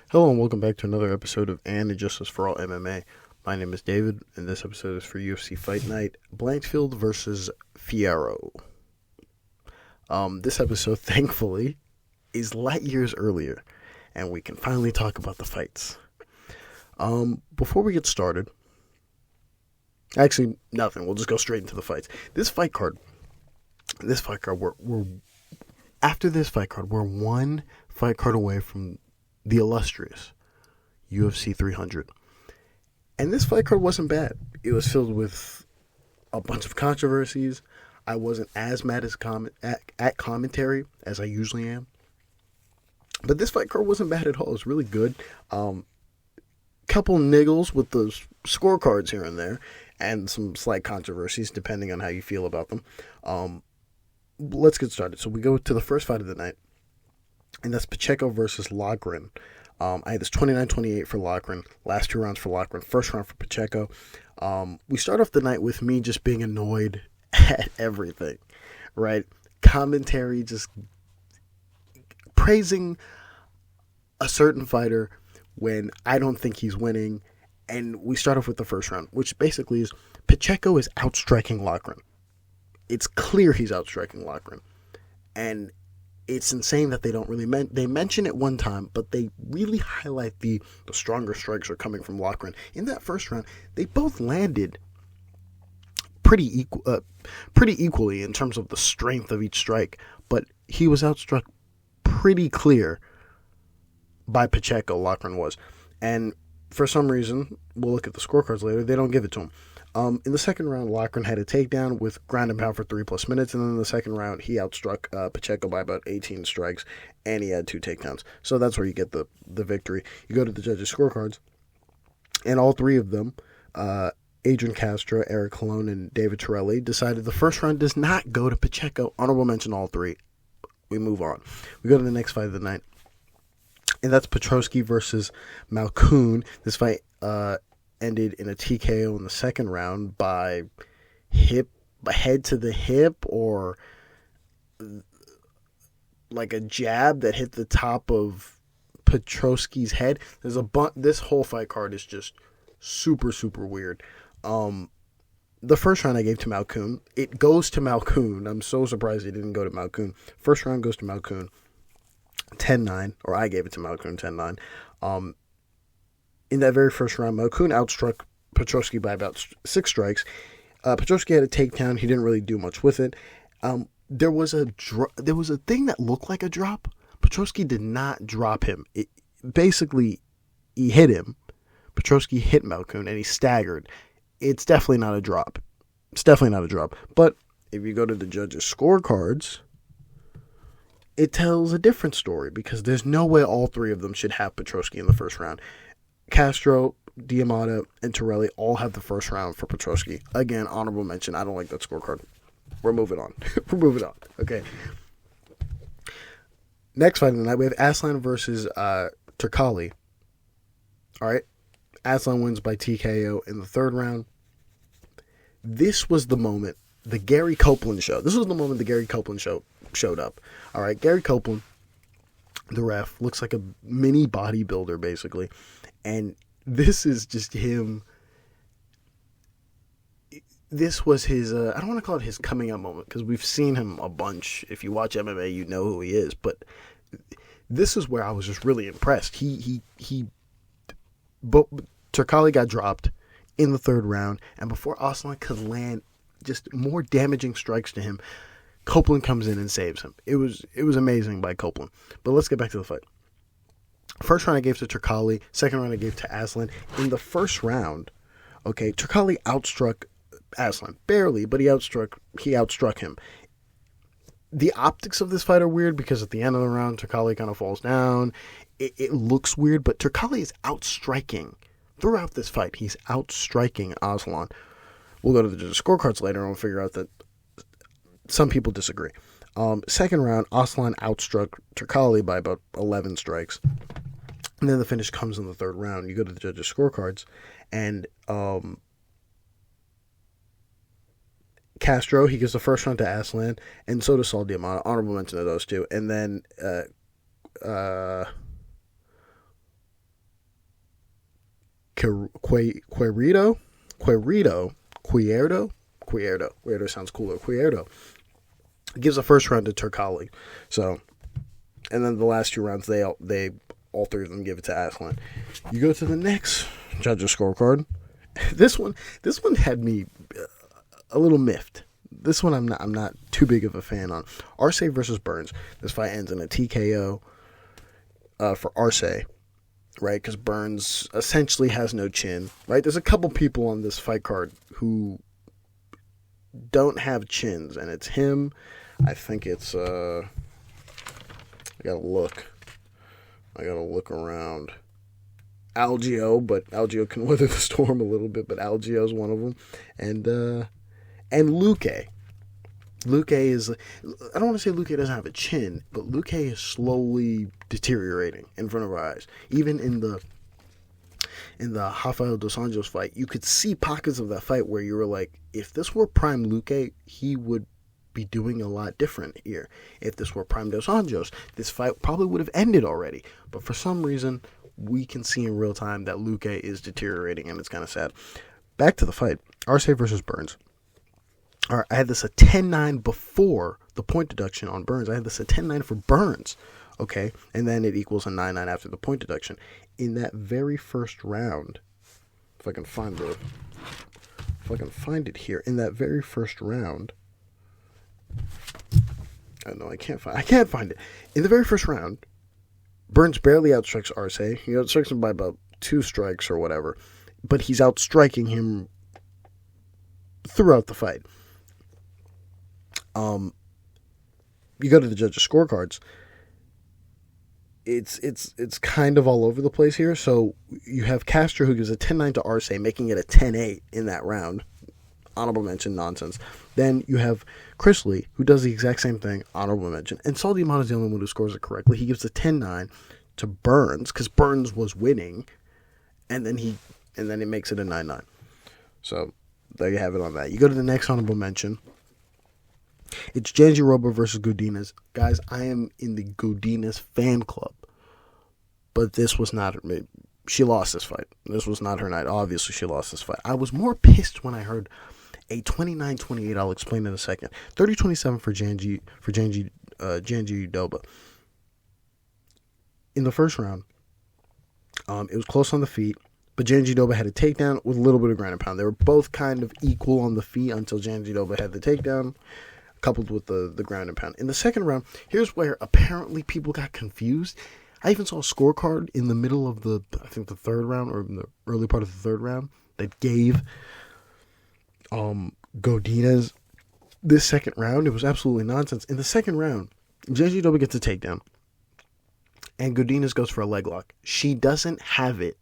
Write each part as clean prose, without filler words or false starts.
Hello and welcome back to another episode of Injustice For All MMA. My name is David, and this episode is for UFC Fight Night, Blanchfield versus Fiorot. This episode, thankfully, is light years earlier, and we can finally talk about the fights. Before we get started, actually, nothing. We'll just go straight into the fights. After this fight card, we're one fight card away from the illustrious UFC 300. And this fight card wasn't bad. It was filled with a bunch of controversies. I wasn't as mad at commentary as I usually am. But this fight card wasn't bad at all. It was really good. Couple niggles with the scorecards here and there, and some slight controversies depending on how you feel about them. Let's get started. So we go to the first fight of the night, and that's Pacheco versus Loughran. I had this 29-28 for Loughran. Last 2 rounds for Loughran. First round for Pacheco. We start off the night with me just being annoyed at everything, right? Commentary just praising a certain fighter when I don't think he's winning. And we start off with the first round, which basically is Pacheco is outstriking Loughran. It's clear he's outstriking Loughran. And it's insane that they don't really they mention it one time, but they really highlight the stronger strikes are coming from Loughran. In that first round, they both landed pretty equally in terms of the strength of each strike, but he was outstruck pretty clear by Pacheco. Loughran was, and for some reason, we'll look at the scorecards later, they don't give it to him. In the second round, Loughran had a takedown with ground and pound for 3+ minutes, and then in the second round, he outstruck Pacheco by about 18 strikes, and he had 2 takedowns. So that's where you get the victory. You go to the judges' scorecards, and all 3 of them, Adrian Castro, Eric Colon, and David Turkalj, decided the first round does not go to Pacheco. Honorable mention all 3. We move on. We go to the next fight of the night, and that's Petroski versus Malkoun. This fight ended in a TKO in the second round by head to the hip, or like a jab that hit the top of Petroski's head. This whole fight card is just super, super weird. The first round I gave to Malkoun. It goes to Malkoun. I'm so surprised it didn't go to Malkoun. First round goes to Malkoun. 10-9, or I gave it to Malkoun 10-9. In that very first round, Malkoun outstruck Petroski by about 6 strikes. Petroski had a takedown. He didn't really do much with it. There was a thing that looked like a drop. Petroski did not drop him. Basically, he hit him. Petroski hit Malkoun, and he staggered. It's definitely not a drop. But if you go to the judges' scorecards, it tells a different story, because there's no way all 3 of them should have Petroski in the first round. Castro, Diamata, and Turkalj all have the first round for Petroski. Again, honorable mention. I don't like that scorecard. We're moving on. Okay. Next fight of the night, we have Aslan versus Turkalj. All right. Aslan wins by TKO in the third round. This was the moment the Gary Copeland show. Showed up. All right. Gary Copeland, the ref, looks like a mini bodybuilder, basically. And this is just him. This was his, I don't want to call it his coming out moment, because we've seen him a bunch. If you watch MMA, you know who he is. But this is where I was just really impressed. But Turkalj got dropped in the third round, and before Aslan could land just more damaging strikes to him, Copeland comes in and saves him. It was amazing by Copeland. But let's get back to the fight. First round I gave to Turkalj. Second round I gave to Aslan. In the first round, okay, Turkalj outstruck Aslan. Barely, but he outstruck him. The optics of this fight are weird, because at the end of the round, Turkalj kind of falls down. It looks weird, but Turkalj is outstriking. Throughout this fight, he's outstriking Aslan. We'll go to the scorecards later and we'll figure out that some people disagree. Second round, Aslan outstruck Turkalj by about 11 strikes. And then the finish comes in the third round. You go to the judges' scorecards, and Castro, he gives the first round to Aslan, and so does Saul Diamata. Honorable mention to those two. And then Quirito sounds cooler. Quirito gives a first round to Turkalj. So, and then the last 2 rounds, they all 3 of them give it to Aslan. You go to the next judges scorecard. This one had me a little miffed. This one I'm not too big of a fan on. Arce versus Burns. This fight ends in a TKO for Arce, right? Because Burns essentially has no chin, right? There's a couple people on this fight card who don't have chins, and it's him. I think it's I gotta look around. Algeo, but Algeo can weather the storm a little bit, but Algeo's one of them. And Luque. Luque is, I don't want to say Luque doesn't have a chin, but Luque is slowly deteriorating in front of our eyes. Even in the Rafael dos Anjos fight, you could see pockets of that fight where you were like, if this were prime Luque, he would be doing a lot different here. If this were prime dos Anjos, this fight probably would have ended already. But for some reason, we can see in real time that Luque is deteriorating, and it's kind of sad. Back to the fight. Arce versus Burns. All right, I had this a 10-9 before the point deduction on Burns. I had this a 10-9 for Burns, okay? And then it equals a 9-9 after the point deduction. In that very first round, if I can find it here, in that very first round, I can't find it. In the very first round, Burns barely outstrikes Arce. He outstrikes him by about 2 strikes or whatever, but he's outstriking him throughout the fight. You go to the judges' scorecards. It's kind of all over the place here. So you have Castro, who gives a 10-9 to Arce, making it a 10-8 in that round. Honorable mention, nonsense. Then you have Chrisley, who does the exact same thing, honorable mention. And Saul Diamant is the only one who scores it correctly. He gives a 10-9 to Burns, because Burns was winning, and then it makes it a 9-9. So there you have it on that. You go to the next honorable mention. It's Jandiroba versus Godinez. Guys, I am in the Godinez fan club. But this was not her. She lost this fight. This was not her night. Obviously, she lost this fight. I was more pissed when I heard a 29-28. I'll explain in a second. 30-27 for Jandiroba. In the first round, it was close on the feet, but Jandiroba had a takedown with a little bit of ground and pound. They were both kind of equal on the feet until Jandiroba had the takedown, coupled with the ground and pound. In the second round, here's where apparently people got confused. I even saw a scorecard in the middle of the third round, or in the early part of the third round, that gave Godinez this second round. It was absolutely nonsense. In the second round, Jandiroba gets a takedown, and Godinez goes for a leg lock. She doesn't have it.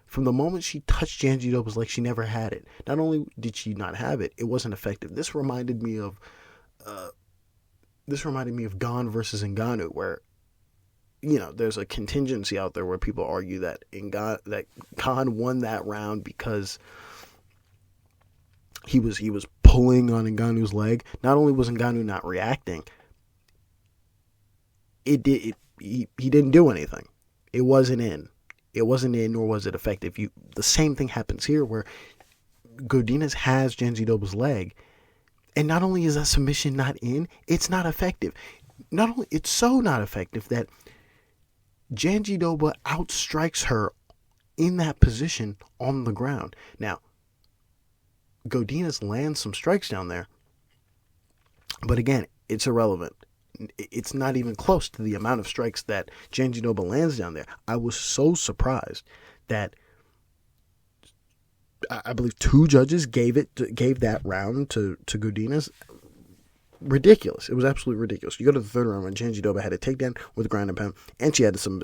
From the moment she touched Jandiroba's leg, she never had it. Not only did she not have it, it wasn't effective. This reminded me of Gane versus Ngannou, where, you know, there's a contingency out there where people argue that Gane won that round because he was pulling on Ngannou's leg. Not only was Ngannou not reacting, he didn't do anything. It wasn't in, nor was it effective. The same thing happens here, where Godinez has Jandiroba's leg, and not only is that submission not in, it's not effective. Not only, it's so not effective that Jandiroba outstrikes her in that position on the ground. Now, Godinez lands some strikes down there, but again, it's irrelevant. It's not even close to the amount of strikes that Jandiroba lands down there. I was so surprised that I believe 2 judges gave that round to Godinez. Ridiculous. It was absolutely ridiculous. You go to the third round when Jandiroba had a takedown with ground and pound, and she had some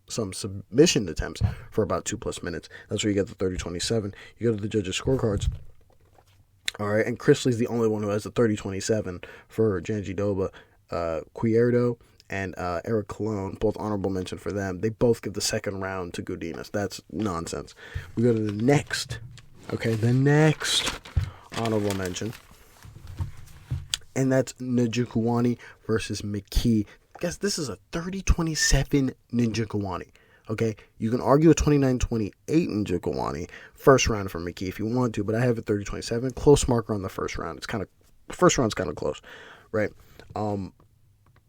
submission attempts for about 2+ minutes. That's where you get the 30-27. You go to the judges' scorecards. All right, and Chrisley's the only one who has the 30-27 for Jandiroba. Quirito and Eric Colon, both honorable mention for them. They both give the second round to Godinez. That's nonsense. We go to the next honorable mention, and that's Njokuani versus McKee. Guys, this is a 30-27 Njokuani. Okay, you can argue a 29-28 Njokuani first round for McKee if you want to, but I have a 30-27 close marker on the first round. First round's kind of close, right?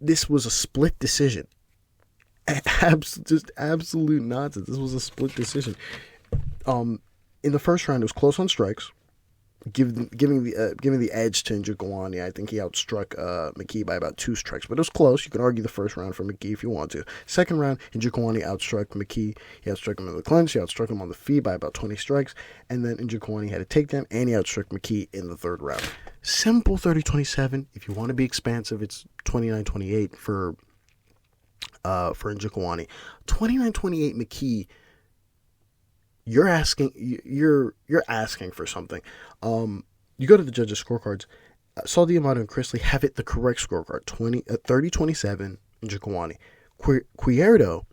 This was a split decision. Just absolute nonsense. This was a split decision. In the first round, it was close on strikes, giving the edge to Njokuani. I think he outstruck McKee by about 2 strikes, but it was close. You can argue the first round for McKee if you want to. Second round, Njokuani outstruck McKee. He outstruck him in the clinch. He outstruck him on the feet by about 20 strikes, and then Njokuani had a takedown, and he outstruck McKee in the third round. Simple 30-27. If you want to be expansive, it's 29-28 for Njokuani. 29-28 McKee. You're asking for something. You go to the judges' scorecards. Saul Diamato and Chris Lee have it the correct scorecard. 30-27 Njokuani. Fiorot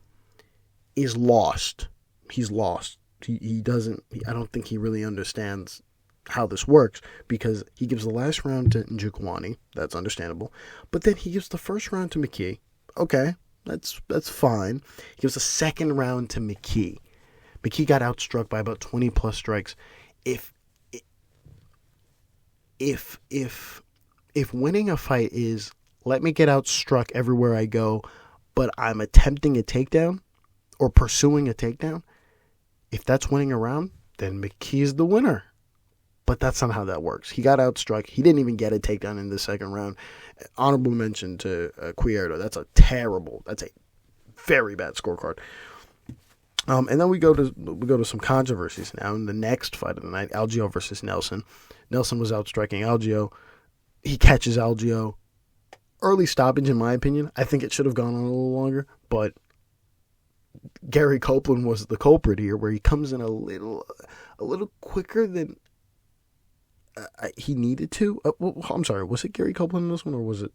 is lost. He's lost. He doesn't. I don't think he really understands how this works, because he gives the last round to Njokuani. That's understandable. But then he gives the first round to McKee. Okay, that's fine. He gives the second round to McKee. McKee got outstruck by about 20 plus strikes. If winning a fight is let me get outstruck everywhere I go, but I'm attempting a takedown or pursuing a takedown, if that's winning a round, then McKee's the winner. But that's not how that works. He got outstruck. He didn't even get a takedown in the second round. Honorable mention to Fiorot. That's a very bad scorecard. And then we go to some controversies now. In the next fight of the night, Algeo versus Nelson. Nelson was outstriking Algeo. He catches Algeo. Early stoppage, in my opinion. I think it should have gone on a little longer, but Gary Copeland was the culprit here, where he comes in a little quicker than he needed to. I'm sorry, was it Gary Copeland in this one, or was it?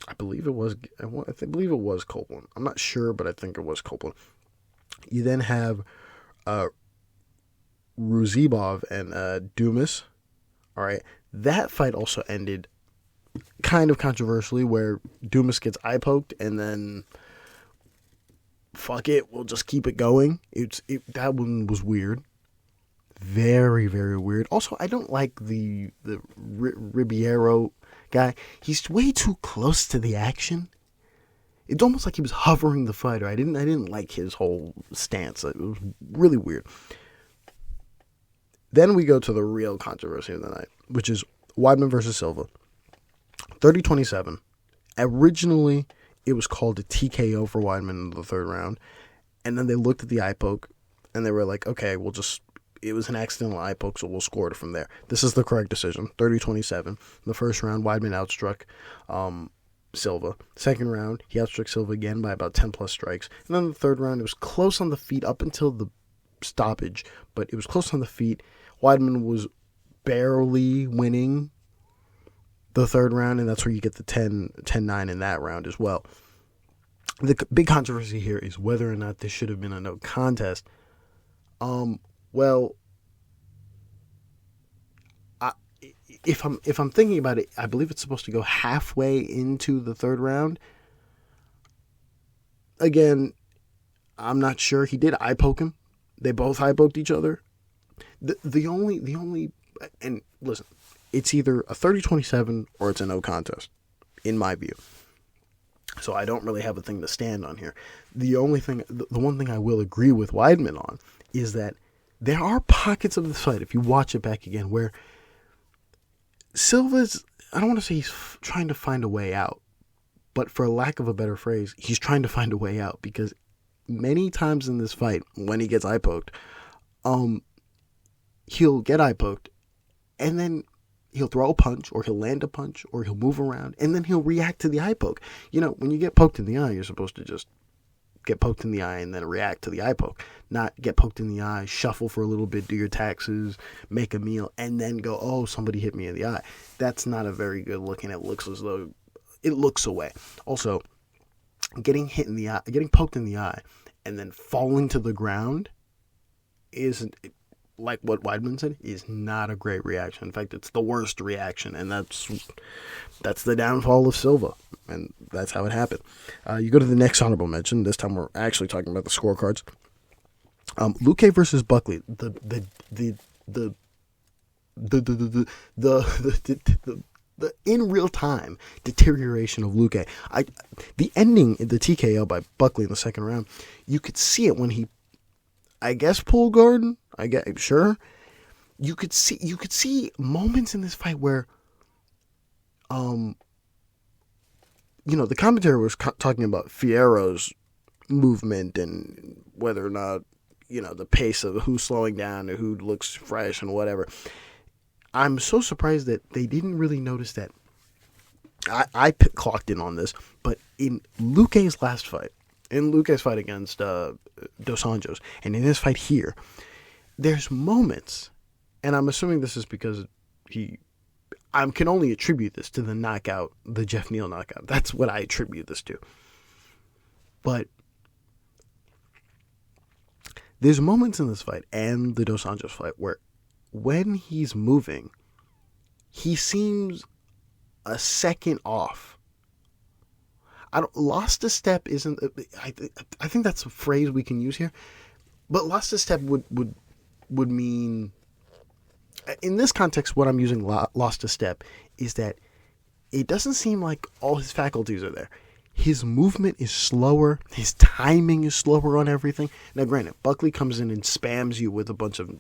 I believe it was Copeland. I'm not sure, but I think it was Copeland. You then have Ruziboev and Dumas. All right, that fight also ended kind of controversially, where Dumas gets eye poked, and then fuck it, we'll just keep it going. That one was weird. Very, very weird. Also, I don't like the Ribeiro guy. He's way too close to the action. It's almost like he was hovering the fighter. I didn't like his whole stance. It was really weird. Then we go to the real controversy of the night, which is Weidman versus Silva. 30-27. Originally, it was called a TKO for Weidman in the third round. And then they looked at the eye poke, and they were like, okay, it was an accidental eye poke, so we'll score it from there. This is the correct decision. 30-27. In the first round, Weidman outstruck Silva. Second round, he outstruck Silva again by about 10 plus strikes. And then the third round, it was close on the feet up until the stoppage, but it was close on the feet. Weidman was barely winning the third round, and that's where you get the 10-9 in that round as well. The big controversy here is whether or not this should have been a no contest. Well, if I'm thinking about it, I believe it's supposed to go halfway into the third round. Again, I'm not sure. He did eye poke him. They both eye poked each other. The only and listen, it's either a 30-27 or it's a no contest, in my view. So I don't really have a thing to stand on here. The one thing I will agree with Weidman on is that there are pockets of the fight, if you watch it back again, where Silva's, I don't want to say he's trying to find a way out, but for lack of a better phrase, he's trying to find a way out, because many times in this fight, when he gets eye poked, he'll get eye poked, and then he'll throw a punch, or he'll land a punch, or he'll move around, and then he'll react to the eye poke. You know, when you get poked in the eye, you're supposed to just get poked in the eye and then react to the eye poke. Not get poked in the eye, shuffle for a little bit, do your taxes, make a meal, and then go, oh, somebody hit me in the eye. That's not a very good look, and it looks as though it looks away. Also, getting hit in the eye, getting poked in the eye, and then falling to the ground isn't. like what Weidman said, is not a great reaction. In fact, it's the worst reaction, and that's the downfall of Silva, and that's how it happened. You go to the next honorable mention. This time we're actually talking about the scorecards. Luque versus Buckley. The in real time deterioration of Luque. The ending, the TKO by Buckley in the second round, you could see it when he, I guess, pulled guard. Sure. You could see moments in this fight where, the commentary was talking about Fiorot's movement and whether or not, the pace of who's slowing down or who looks fresh and whatever. I'm so surprised that they didn't really notice that. I clocked in on this, but in Luque's last fight, in Luque's fight against Dos Anjos, and in his fight here, there's moments, and I'm assuming this is because I can only attribute this to the knockout, the Jeff Neal knockout. That's what I attribute this to. But there's moments in this fight and the Dos Anjos fight where when he's moving, he seems a second off. Lost a step isn't. I think that's a phrase we can use here, but lost a step would mean, in this context, what I'm using lost a step is that it doesn't seem like all his faculties are there. His movement is slower. His timing is slower on everything. Now, granted, Buckley comes in and spams you with a bunch of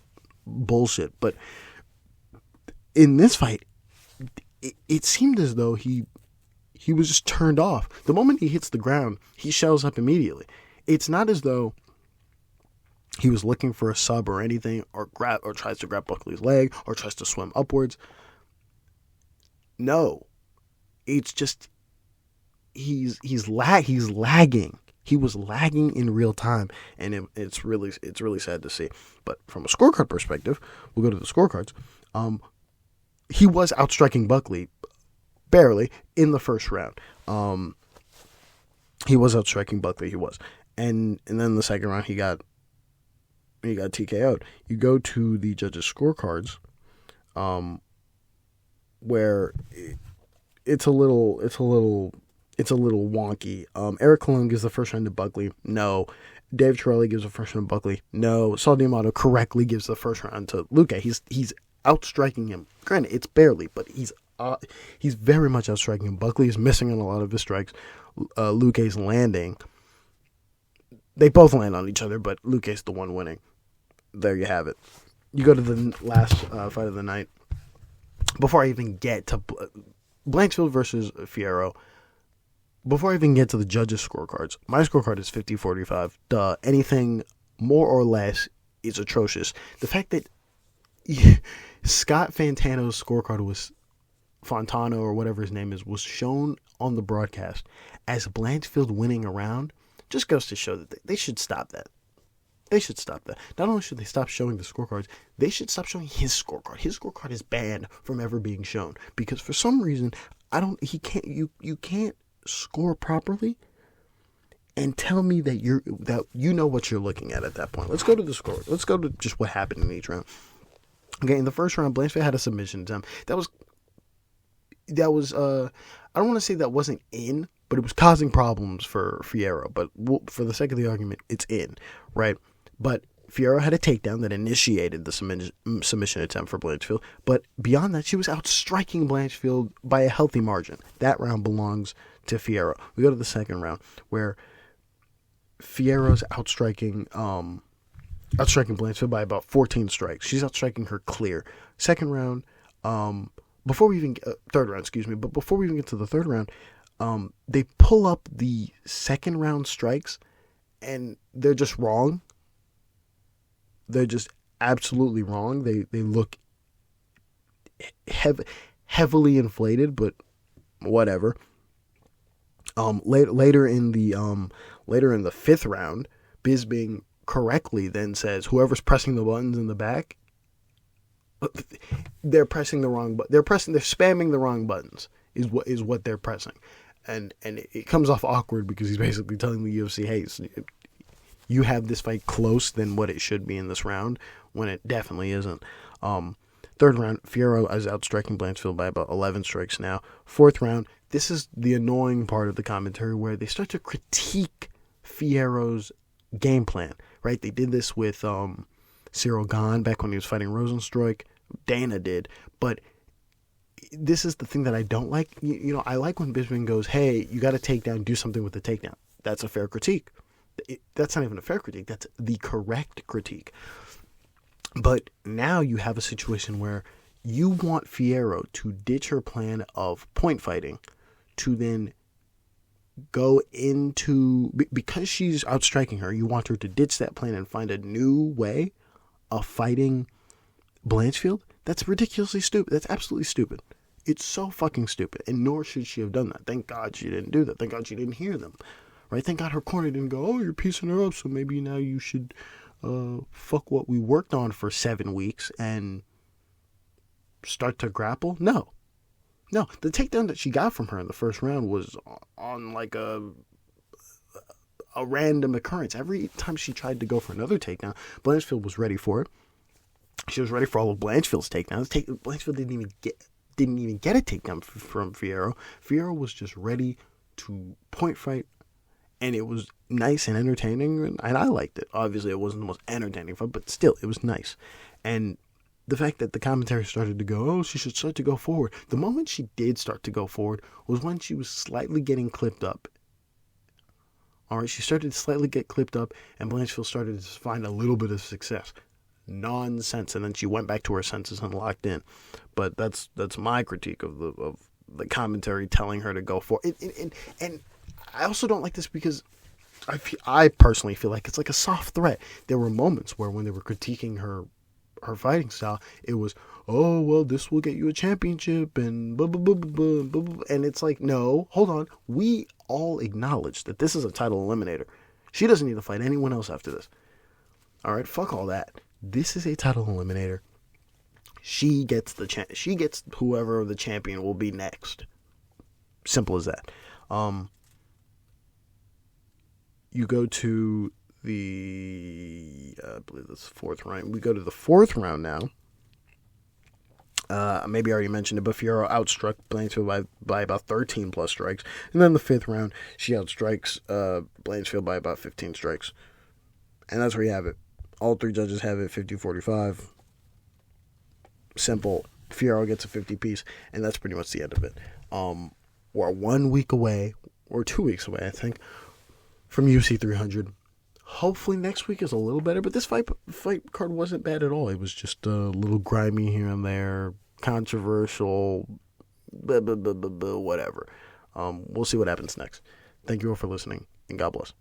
bullshit, but in this fight, it seemed as though he was just turned off. The moment he hits the ground, he shells up immediately. It's not as though he was looking for a sub or anything, or tries to grab Buckley's leg, or tries to swim upwards. No, it's just he's lagging. He was lagging in real time, and it's really sad to see. But from a scorecard perspective, we'll go to the scorecards. He was outstriking Buckley barely in the first round. He was outstriking Buckley. He was, and then the second round he got TKO'd. You go to the judges' scorecards, where it's a little wonky. Eric Colon gives the first round to Buckley. No. Dave Chiarelli gives the first round to Buckley. No. Saul D'Amato correctly gives the first round to Luque. He's outstriking him. Granted, it's barely, but he's very much outstriking him. Buckley is missing on a lot of his strikes. Luque's landing. They both land on each other, but Luque's the one winning. There you have it. You go to the last fight of the night. Before I even get to Blanchfield versus Fiorot, before I even get to the judges' scorecards, my scorecard is 50-45. Duh. Anything more or less is atrocious. The fact that Scott Fantano's scorecard was Fontano or whatever his name is, was shown on the broadcast as Blanchfield winning a round just goes to show that they should stop that. They should stop that. Not only should they stop showing the scorecards, they should stop showing his scorecard. His scorecard is banned from ever being shown because for some reason you can't score properly and tell me that you know what you're looking at that point. Let's go to the score. Let's go to just what happened in each round. Okay, in the first round, Blanchfield had a submission attempt. That was I don't want to say that wasn't in, but it was causing problems for Fiorot. But for the sake of the argument, it's in, right? But Fiorot had a takedown that initiated the submission attempt for Blanchfield. But beyond that, she was outstriking Blanchfield by a healthy margin. That round belongs to Fiorot. We go to the second round, where Fiorot's outstriking Blanchfield by about 14 strikes. She's outstriking her clear. Second round, before we even third round, excuse me. But before we even get to the third round, they pull up the second round strikes, and they're just wrong. They're just absolutely wrong. They look heavily inflated, but whatever. Later in the fifth round, Bisping correctly then says whoever's pressing the buttons in the back, they're pressing the wrong button. They're spamming the wrong buttons is what they're pressing, and it comes off awkward because he's basically telling the UFC, hey, you have this fight close than what it should be in this round, when it definitely isn't. Third round, Fiorot is outstriking Blanchfield by about 11 strikes now. Fourth round, this is the annoying part of the commentary where they start to critique Fiorot's game plan, right? They did this with Cyril Gahn back when he was fighting Rosenstruik. Dana did, but this is the thing that I don't like. I like when Bisping goes, hey, you got a takedown, do something with the takedown. That's a fair critique. That's not even a fair critique. That's the correct critique. But now you have a situation where you want Fiorot to ditch her plan of point fighting to then go into, because she's outstriking her, you want her to ditch that plan and find a new way of fighting Blanchfield. That's ridiculously stupid. That's absolutely stupid. It's so fucking stupid, and nor should she have done that. Thank God she didn't do that. Thank God she didn't hear them, right? Thank God her corner didn't go, oh, you're piecing her up, so maybe now you should fuck what we worked on for 7 weeks and start to grapple. No, the takedown that she got from her in the first round was on like a random occurrence. Every time she tried to go for another takedown, Blanchfield was ready for it. She was ready for all of Blanchfield's takedowns. Blanchfield didn't even get a takedown from Fiorot. Fiorot was just ready to point fight, and it was nice and entertaining, and I liked it. Obviously, it wasn't the most entertaining fight, but still, it was nice. And the fact that the commentary started to go, oh, she should start to go forward. The moment she did start to go forward was when she was slightly getting clipped up. All right, she started to slightly get clipped up, and Blanchfield started to find a little bit of success. Nonsense, and then she went back to her senses and locked in. But that's my critique of the commentary telling her to go for it. And I also don't like this because I personally feel like it's like a soft threat. There were moments where when they were critiquing her fighting style, it was, oh, well, this will get you a championship and blah, blah, blah, blah, blah, blah. And it's like, no, hold on. We all acknowledge that this is a title eliminator. She doesn't need to fight anyone else after this. All right, fuck all that. This is a title eliminator. She gets she gets whoever the champion will be next. Simple as that. You go to I believe that's the fourth round. We go to the fourth round now. Maybe I already mentioned it, but Fiorot outstruck Blanchfield by about 13 plus strikes. And then the fifth round, she outstrikes Blanchfield by about 15 strikes. And that's where you have it. All three judges have it 50-45. Simple. Fiorot gets a 50 piece, and that's pretty much the end of it. We're 1 week away, or 2 weeks away, I think, from UFC 300. Hopefully next week is a little better, but this fight card wasn't bad at all. It was just a little grimy here and there, controversial, whatever. We'll see what happens next. Thank you all for listening, and God bless.